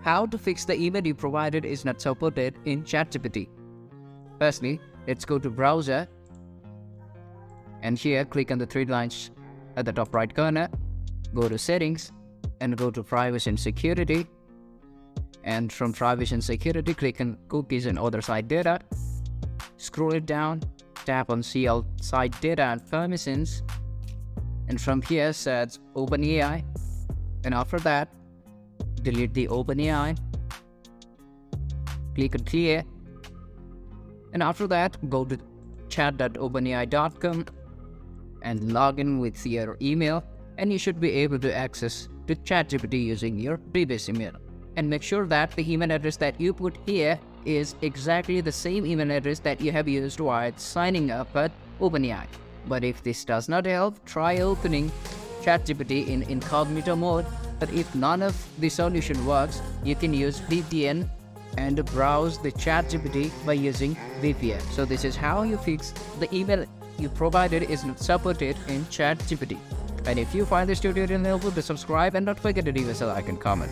how to fix the email you provided is not supported in ChatGPT. Firstly, let's go to browser, and here click on the three lines at the top right corner, go to settings and go to privacy and security, and from privacy and security click on cookies and other site data, scroll it down, tap on see all site data and permissions, and from here search OpenAI, and after that delete the OpenAI, click on clear, and after that go to chat.openai.com and log in with your email, and you should be able to access to ChatGPT using your previous email. And make sure that the email address that you put here is exactly the same email address that you have used while signing up at OpenAI. But if this does not help, try opening ChatGPT in incognito mode. But if none of the solution works, you can use VPN and browse the ChatGPT by using VPN. So this is how you fix the email you provided is not supported in ChatGPT. And if you find this tutorial helpful, to subscribe and not forget to leave us a like and comment.